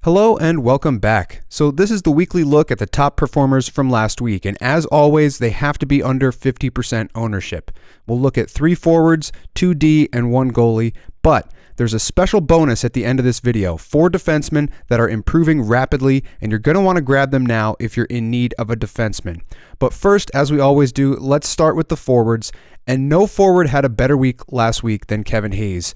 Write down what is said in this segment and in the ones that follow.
Hello and welcome back. So this is the weekly look at the top performers from last week, and as always, they have to be under 50% ownership. We'll look at 3 forwards, 2 D, and 1 goalie, but there's a special bonus at the end of this video, 4 defensemen that are improving rapidly, and you're going to want to grab them now if you're in need of a defenseman. But first, as we always do, let's start with the forwards. And no forward had a better week last week than Kevin Hayes,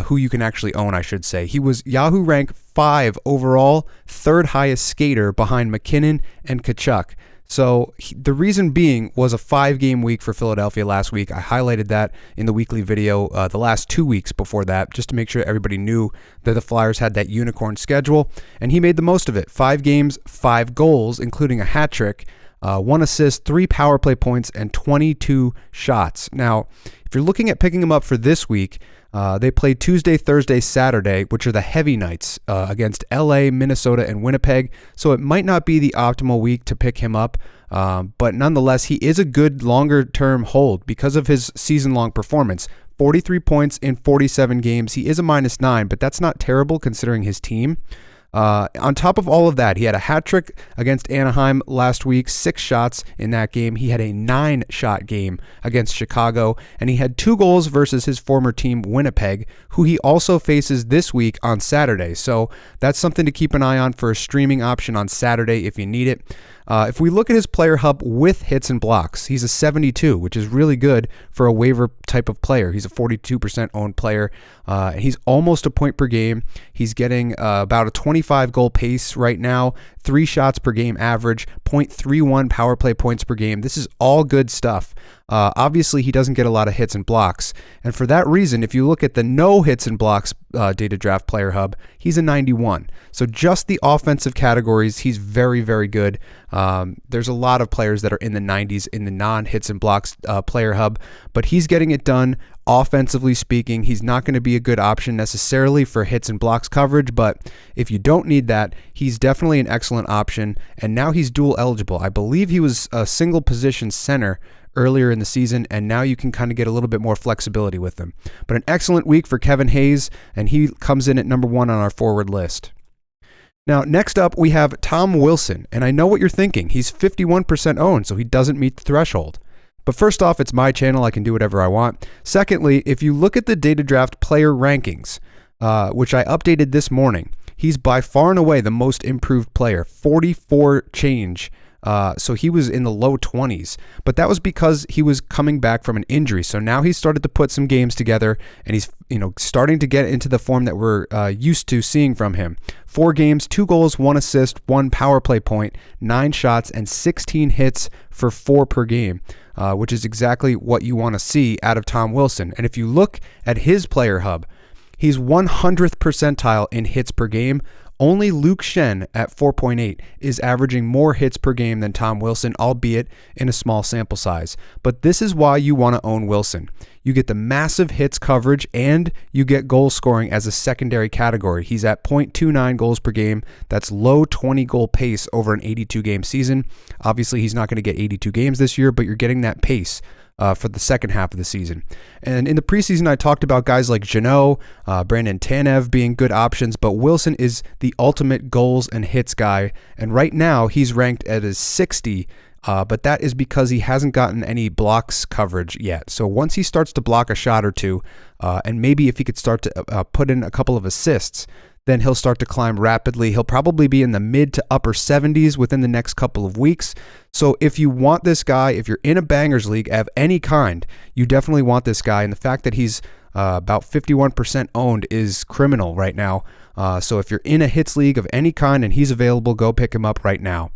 who you can actually own, I should say. He was Yahoo rank 5 overall, 3rd highest skater behind McKinnon and Tkachuk. So the reason being was a 5-game week for Philadelphia last week. I highlighted that in the weekly video the last 2 weeks before that, just to make sure everybody knew that the Flyers had that unicorn schedule. And he made the most of it. 5 games, 5 goals, including a hat trick. 1 assist, 3 power play points, and 22 shots. Now, if you're looking at picking him up for this week, they play Tuesday, Thursday, Saturday, which are the heavy nights against LA, Minnesota, and Winnipeg. So it might not be the optimal week to pick him up, but nonetheless, he is a good longer-term hold because of his season-long performance. 43 points in 47 games. He is a -9, but that's not terrible considering his team. On top of all of that, he had a hat trick against Anaheim last week, 6 shots in that game. He had a 9-shot game against Chicago, and he had 2 goals versus his former team, Winnipeg, who he also faces this week on Saturday. So that's something to keep an eye on for a streaming option on Saturday if you need it. If we look at his player hub with hits and blocks, he's a 72, which is really good for a waiver type of player. He's a 42% owned player. He's almost a point per game. He's getting about a 25 goal pace right now, 3 shots per game average, 0.31 power play points per game. This is all good stuff. Obviously, he doesn't get a lot of hits and blocks. And for that reason, if you look at the no hits and blocks data draft player hub, he's a 91. So just the offensive categories, he's very, very good. There's a lot of players that are in the 90s in the non-hits and blocks player hub, but he's getting it done. Offensively speaking, he's not going to be a good option necessarily for hits and blocks coverage, but if you don't need that, he's definitely an excellent option. And now he's dual eligible. I believe he was a single position center earlier in the season, and now you can kind of get a little bit more flexibility with him. But an excellent week for Kevin Hayes, and he comes in at number 1 on our forward list. Now, next up, we have Tom Wilson, and I know what you're thinking. He's 51% owned, so he doesn't meet the threshold. But first off, it's my channel. I can do whatever I want. Secondly, if you look at the data draft player rankings, which I updated this morning, he's by far and away the most improved player, 44 change. So he was in the low 20s, but that was because he was coming back from an injury. So now he's started to put some games together, and he's starting to get into the form that we're used to seeing from him. 4 games, 2 goals, 1 assist, 1 power play point, 9 shots, and 16 hits for 4 per game, which is exactly what you want to see out of Tom Wilson. And if you look at his player hub, he's 100th percentile in hits per game. Only Luke Shen at 4.8 is averaging more hits per game than Tom Wilson, albeit in a small sample size. But this is why you want to own Wilson. You get the massive hits coverage, and you get goal scoring as a secondary category. He's at 0.29 goals per game. That's low 20 goal pace over an 82-game season. Obviously, he's not going to get 82 games this year, but you're getting that pace for the second half of the season. And in the preseason, I talked about guys like Jeannot, Brandon Tanev being good options, but Wilson is the ultimate goals and hits guy. And right now, he's ranked at a 60, but that is because he hasn't gotten any blocks coverage yet. So once he starts to block a shot or two, and maybe if he could start to put in a couple of assists, then he'll start to climb rapidly. He'll probably be in the mid to upper 70s within the next couple of weeks. So if you want this guy, if you're in a bangers league of any kind, you definitely want this guy. And the fact that he's about 51% owned is criminal right now. So if you're in a hits league of any kind and he's available, go pick him up right now.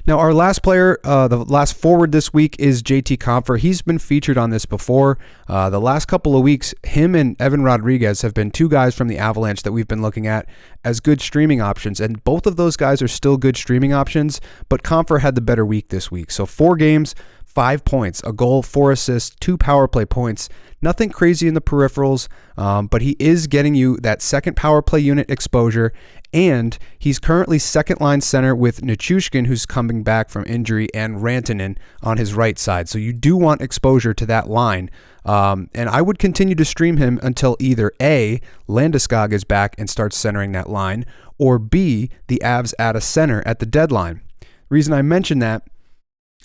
Now, our last player, the last forward this week is JT Compher. He's been featured on this before. The last couple of weeks, him and Evan Rodriguez have been 2 guys from the Avalanche that we've been looking at as good streaming options, and both of those guys are still good streaming options, but Compher had the better week this week. So 4 games, 5 points, a goal, 4 assists, 2 power play points. Nothing crazy in the peripherals, but he is getting you that second power play unit exposure, and he's currently second line center with Nichushkin, who's coming back from injury, and Rantanen on his right side. So you do want exposure to that line, and I would continue to stream him until either A, Landeskog is back and starts centering that line, or B, the Avs add a center at the deadline. Reason I mention that,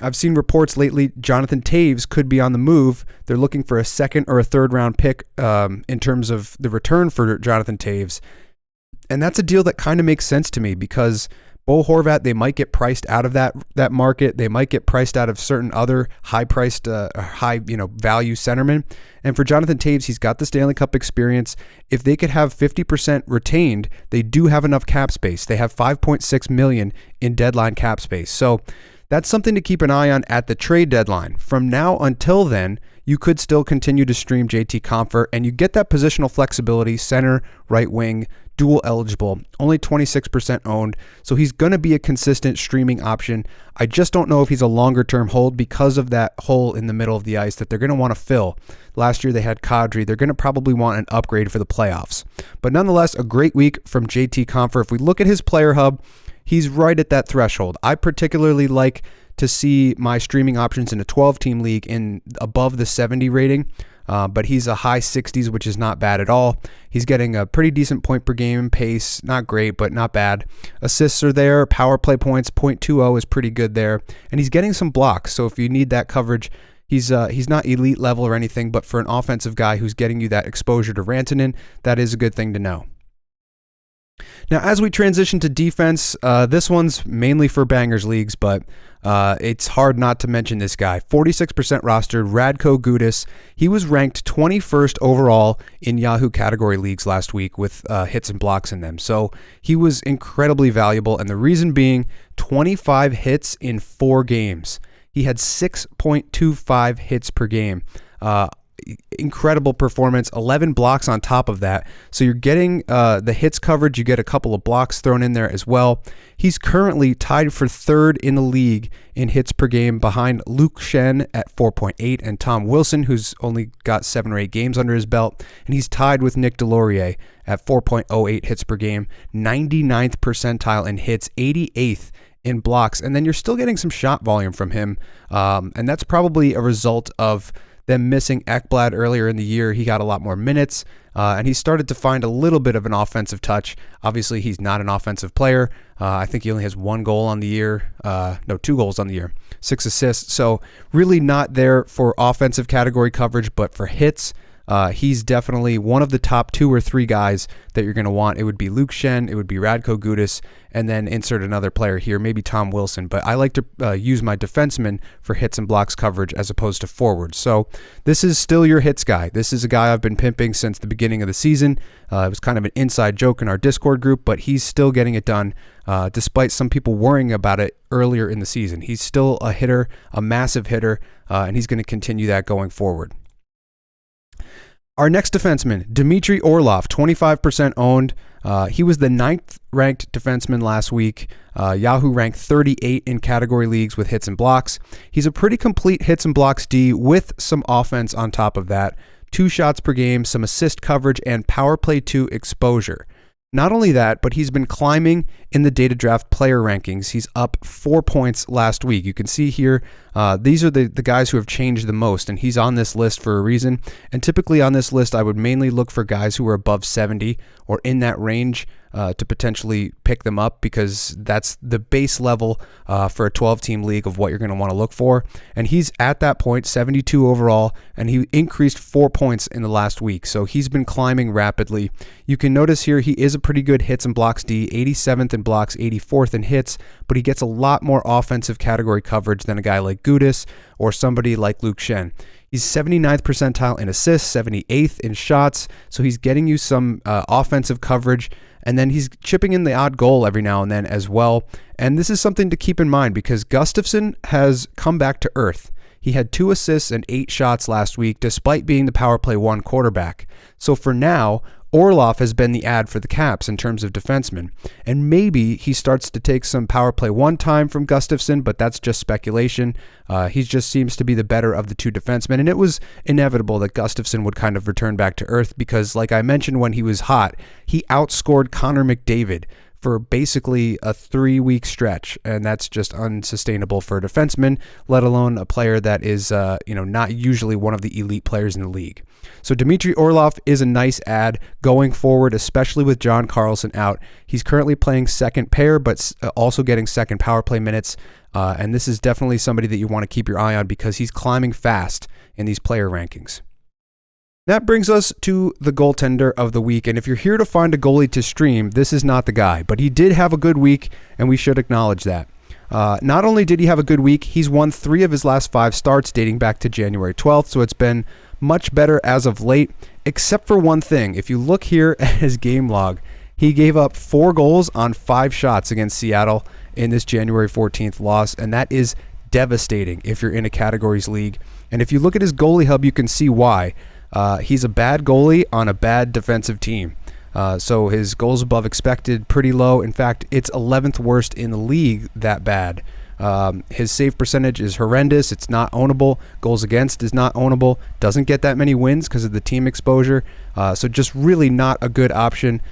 I've seen reports lately Jonathan Toews could be on the move. They're looking for a second or a third round pick in terms of the return for Jonathan Toews. And that's a deal that kind of makes sense to me because Bo Horvat, they might get priced out of that market. They might get priced out of certain other high-priced, value centermen. And for Jonathan Toews, he's got the Stanley Cup experience. If they could have 50% retained, they do have enough cap space. They have $5.6 million in deadline cap space. So that's something to keep an eye on at the trade deadline. From now until then, you could still continue to stream JT Compher, and you get that positional flexibility, center, right wing, dual eligible, only 26% owned, so he's going to be a consistent streaming option. I just don't know if he's a longer-term hold because of that hole in the middle of the ice that they're going to want to fill. Last year they had Kadri. They're going to probably want an upgrade for the playoffs. But nonetheless, a great week from JT Compher. If we look at his player hub, he's right at that threshold. I particularly like to see my streaming options in a 12-team league in above the 70 rating, but he's a high 60s, which is not bad at all. He's getting a pretty decent point per game pace, not great, but not bad. Assists are there, power play points, .20 is pretty good there, and he's getting some blocks, so if you need that coverage, he's not elite level or anything, but for an offensive guy who's getting you that exposure to Rantanen, that is a good thing to know. Now, as we transition to defense, this one's mainly for bangers leagues, but it's hard not to mention this guy. 46% rostered, Radko Gudas. He was ranked 21st overall in Yahoo category leagues last week with hits and blocks in them. So he was incredibly valuable, and the reason being 25 hits in 4 games. He had 6.25 hits per game. Incredible performance, 11 blocks on top of that. So you're getting the hits coverage, you get a couple of blocks thrown in there as well. He's currently tied for 3rd in the league in hits per game behind Luke Shen at 4.8 and Tom Wilson, who's only got 7 or 8 games under his belt. And he's tied with Nick Delorier at 4.08 hits per game, 99th percentile in hits, 88th in blocks. And then you're still getting some shot volume from him. And that's probably a result of them missing Ekblad earlier in the year. He got a lot more minutes, and he started to find a little bit of an offensive touch. Obviously, he's not an offensive player. I think he only has 1 goal on the year. 2 goals on the year, 6 assists. So really not there for offensive category coverage, but for hits, he's definitely one of the top 2 or 3 guys that you're going to want. It would be Luke Shen, it would be Radko Gudas, and then insert another player here, maybe Tom Wilson. But I like to use my defensemen for hits and blocks coverage as opposed to forwards. So this is still your hits guy. This is a guy I've been pimping since the beginning of the season. It was kind of an inside joke in our Discord group, but he's still getting it done despite some people worrying about it earlier in the season. He's still a hitter, a massive hitter, and he's going to continue that going forward. Our next defenseman, Dmitry Orlov, 25% owned. He was the 9th ranked defenseman last week. Yahoo ranked 38 in category leagues with hits and blocks. He's a pretty complete hits and blocks D with some offense on top of that. 2 shots per game, some assist coverage, and power play 2 exposure. Not only that, but he's been climbing in the data draft player rankings. He's up 4 points last week. You can see here, these are the guys who have changed the most, and he's on this list for a reason. And typically on this list, I would mainly look for guys who are above 70 or in that range to potentially pick them up, because that's the base level for a 12-team league of what you're going to want to look for. And he's at that point, 72 overall, and he increased 4 points in the last week. So he's been climbing rapidly. You can notice here he is a pretty good hits and blocks D, 87th in blocks, 84th in hits, but he gets a lot more offensive category coverage than a guy like Gudas or somebody like Luke Shen. He's 79th percentile in assists, 78th in shots, so he's getting you some offensive coverage, and then he's chipping in the odd goal every now and then as well. And this is something to keep in mind because Gustafsson has come back to earth. He had 2 assists and 8 shots last week, despite being the power play 1 quarterback. So for now, Orlov has been the ad for the Caps in terms of defensemen, and maybe he starts to take some power play one time from Gustafsson, but that's just speculation. He just seems to be the better of the two defensemen, and it was inevitable that Gustafsson would kind of return back to earth because, like I mentioned when he was hot, he outscored Connor McDavid for basically a 3-week stretch, and that's just unsustainable for a defenseman, let alone a player that is not usually one of the elite players in the league. So Dmitry Orlov is a nice ad going forward, especially with John Carlson out. He's currently playing second pair, but also getting second power play minutes, and this is definitely somebody that you want to keep your eye on because he's climbing fast in these player rankings. That brings us to the goaltender of the week, and if you're here to find a goalie to stream, this is not the guy, but he did have a good week, and we should acknowledge that. Not only did he have a good week, he's won 3 of his last 5 starts dating back to January 12th, so it's been much better as of late, except for one thing. If you look here at his game log, he gave up 4 goals on 5 shots against Seattle in this January 14th loss, and that is devastating if you're in a categories league. And if you look at his goalie hub, you can see why. He's a bad goalie on a bad defensive team. So his goals above expected pretty low. In fact, it's 11th worst in the league, that bad. His save percentage is horrendous. It's not ownable. Goals against is not ownable. Doesn't get that many wins because of the team exposure. So just really not a good option.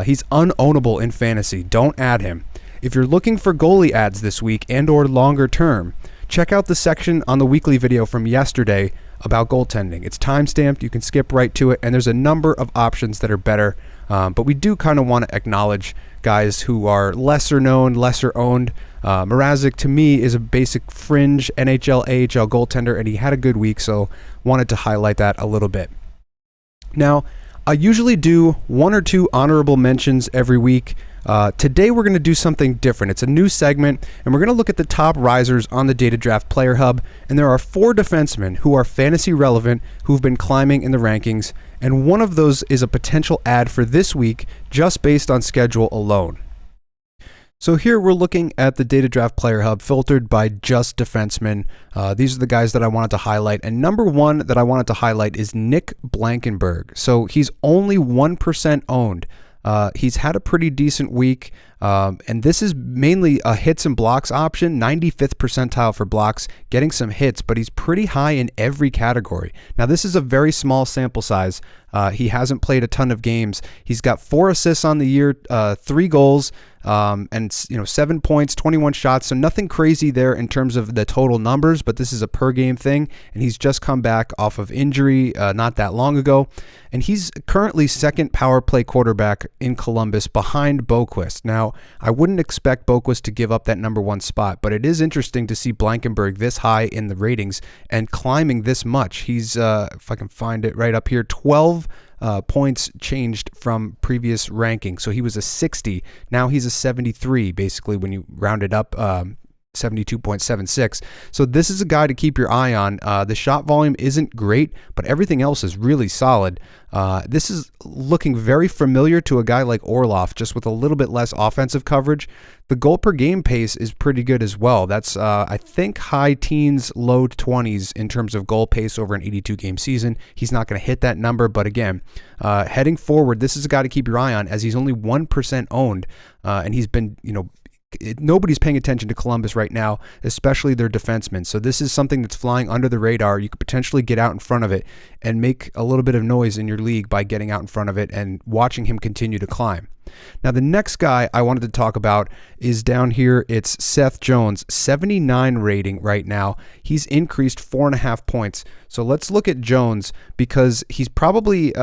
He's unownable in fantasy. Don't add him. If you're looking for goalie ads this week and or longer term, check out the section on the weekly video from yesterday about goaltending. It's time-stamped. You can skip right to it, and there's a number of options that are better. But we do kind of want to acknowledge guys who are lesser known, lesser owned. Mrazek, to me, is a basic fringe NHL, AHL goaltender, and he had a good week, so wanted to highlight that a little bit. Now, I usually do 1 or 2 honorable mentions every week. Today we're going to do something different. It's a new segment, and we're going to look at the top risers on the Data Draft Player Hub, and there are 4 defensemen who are fantasy relevant who've been climbing in the rankings, and one of those is a potential ad for this week just based on schedule alone. So here we're looking at the Data Draft Player Hub filtered by just defensemen. These are the guys that I wanted to highlight, and number 1 that I wanted to highlight is Nick Blankenburg. So he's only 1% owned. He's had a pretty decent week, and this is mainly a hits and blocks option, 95th percentile for blocks, getting some hits, but he's pretty high in every category. Now, this is a very small sample size. He hasn't played a ton of games. He's got 4 assists on the year, 3 goals, and 7 points, 21 shots, so nothing crazy there in terms of the total numbers, but this is a per game thing, and he's just come back off of injury not that long ago, and he's currently second power play quarterback in Columbus behind Boquist. Now, I wouldn't expect Boquist to give up that number 1 spot, but it is interesting to see Blankenburg this high in the ratings and climbing this much. He's, if I can find it right up here, 12 points changed from previous ranking. So he was a 60. Now he's a 73, basically, when you round it up, 72.76. So this is a guy to keep your eye on. The shot volume isn't great, but everything else is really solid. This is looking very familiar to a guy like Orlov, just with a little bit less offensive coverage. The goal per game pace is pretty good as well. That's, I think, high teens, low 20s in terms of goal pace over an 82-game season. He's not going to hit that number, but again, heading forward, this is a guy to keep your eye on as he's only 1% owned, and he's been, nobody's paying attention to Columbus right now, especially their defensemen. So this is something that's flying under the radar. You could potentially get out in front of it and make a little bit of noise in your league by getting out in front of it and watching him continue to climb. Now, the next guy I wanted to talk about is down here. It's Seth Jones, 79 rating right now. He's increased 4.5 points. So let's look at Jones because he's probably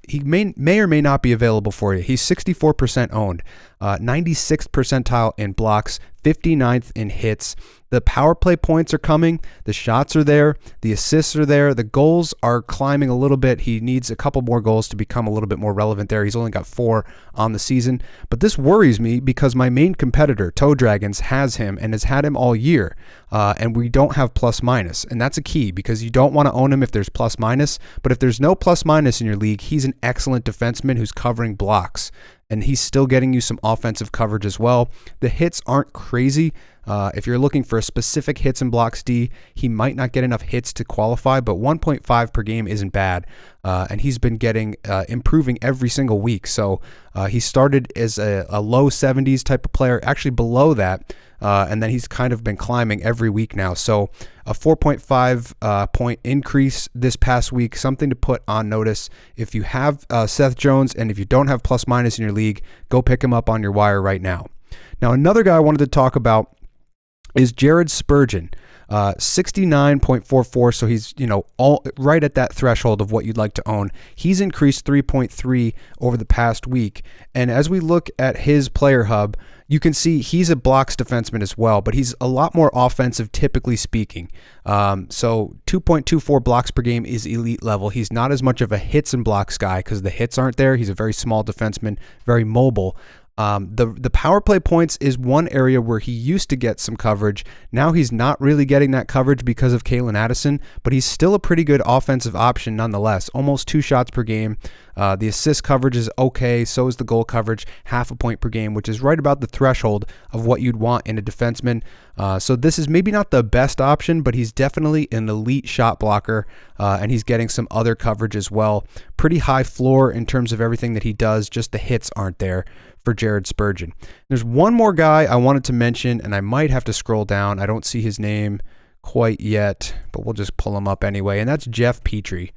he may or may not be available for you. He's 64% owned, 96th percentile in blocks, 59th in hits. The power play points are coming. The shots are there. The assists are there. The goals are climbing a little bit. He needs a couple more goals to become a little bit more relevant there. He's only got 4 on the season. But this worries me because my main competitor, Toe Dragons, has him and has had him all year. And we don't have plus minus. And that's a key because you don't want to own him if there's plus minus. But if there's no plus minus in your league, he's an excellent defenseman who's covering blocks. and he's still getting you some offensive coverage as well. The hits aren't crazy. If you're looking for a specific hits and blocks D, he might not get enough hits to qualify, but 1.5 per game isn't bad. And he's been improving every single week. So he started as a low 70s type of player, actually below that. And then he's kind of been climbing every week now. So a 4.5 point increase this past week, something to put on notice. If you have Seth Jones and if you don't have plus minus in your league, go pick him up on your wire right now. Now, another guy I wanted to talk about is Jared Spurgeon. 69.44, so he's all right at that threshold of what you'd like to own. He's increased 3.3 over the past week, and as we look at his player hub, you can see he's a blocks defenseman as well, but he's a lot more offensive, typically speaking. So 2.24 blocks per game is elite level. He's not as much of a hits and blocks guy because the hits aren't there. He's a very small defenseman, very mobile. The power play points is one area where he used to get some coverage. Now he's not really getting that coverage because of Kalen Addison, but he's still a pretty good offensive option nonetheless. Almost 2 shots per game. The assist coverage is okay. So is the goal coverage, half a point per game, which is right about the threshold of what you'd want in a defenseman. So this is maybe not the best option, but he's definitely an elite shot blocker, and he's getting some other coverage as well. Pretty high floor in terms of everything that he does. Just the hits aren't there for Jared Spurgeon. There's one more guy I wanted to mention, and I might have to scroll down. I don't see his name quite yet, but we'll just pull him up anyway, and that's Jeff Petrie.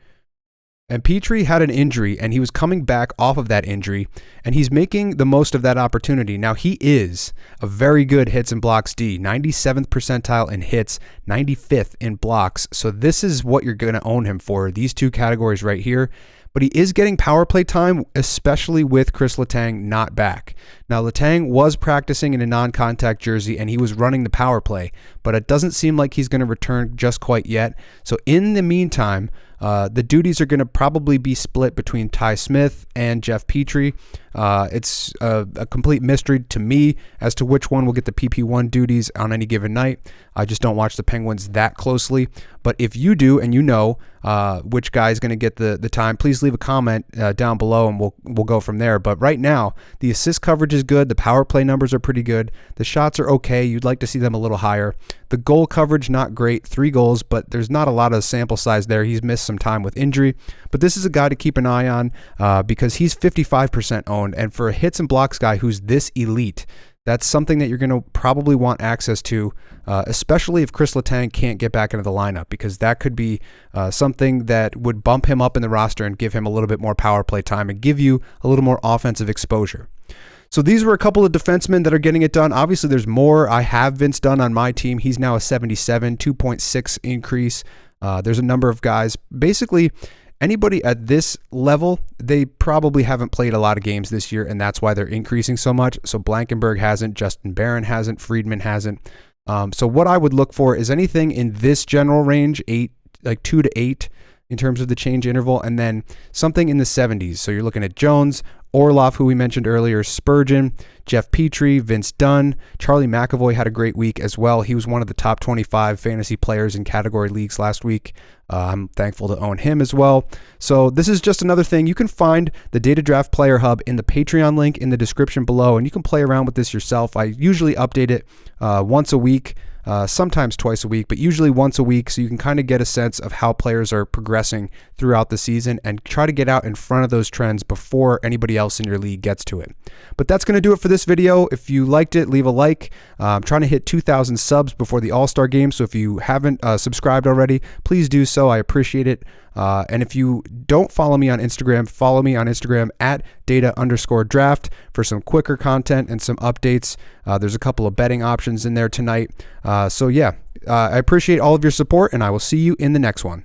And Petrie had an injury, and he was coming back off of that injury, and he's making the most of that opportunity. Now, he is a very good hits and blocks D, 97th percentile in hits, 95th in blocks. So this is what you're going to own him for, these two categories right here. But he is getting power play time, especially with Chris Letang not back. Now, Letang was practicing in a non-contact jersey, and he was running the power play, but it doesn't seem like he's going to return just quite yet. So in the meantime, the duties are going to probably be split between Ty Smith and Jeff Petrie. It's a complete mystery to me as to which one will get the PP1 duties on any given night. I just don't watch the Penguins that closely. But if you do and you know which guy is going to get the time, please leave a comment down below and we'll go from there. But right now, the assist coverage is good. The power play numbers are pretty good. The shots are okay. You'd like to see them a little higher. The goal coverage, not great. 3 goals, but there's not a lot of sample size there. He's missed some time with injury. But this is a guy to keep an eye on because he's 55% owned. And for a hits and blocks guy who's this elite, that's something that you're going to probably want access to, especially if Chris Letang can't get back into the lineup, because that could be something that would bump him up in the roster and give him a little bit more power play time and give you a little more offensive exposure. So these were a couple of defensemen that are getting it done. Obviously, there's more. I have Vince Dunn on my team. He's now a 77, 2.6 increase. There's a number of guys. Basically, anybody at this level, they probably haven't played a lot of games this year, and that's why they're increasing so much. So Blankenberg hasn't, Justin Barron hasn't, Friedman hasn't. So what I would look for is anything in this general range, 2 to 8 in terms of the change interval, and then something in the 70s. So you're looking at Jones, Orlov, who we mentioned earlier, Spurgeon, Jeff Petrie, Vince Dunn. Charlie McAvoy had a great week as well. He was one of the top 25 fantasy players in category leagues last week. I'm thankful to own him as well. So this is just another thing. You can find the Data Draft Player Hub in the Patreon link in the description below, and you can play around with this yourself. I usually update it once a week. Sometimes twice a week, but usually once a week, so you can kind of get a sense of how players are progressing throughout the season and try to get out in front of those trends before anybody else in your league gets to it. But that's going to do it for this video. If you liked it, leave a like. I'm trying to hit 2,000 subs before the All-Star game, so if you haven't subscribed already, please do so. I appreciate it. And if you don't follow me on Instagram, follow me on Instagram at data_draft for some quicker content and some updates. There's a couple of betting options in there tonight. So yeah, I appreciate all of your support, and I will see you in the next one.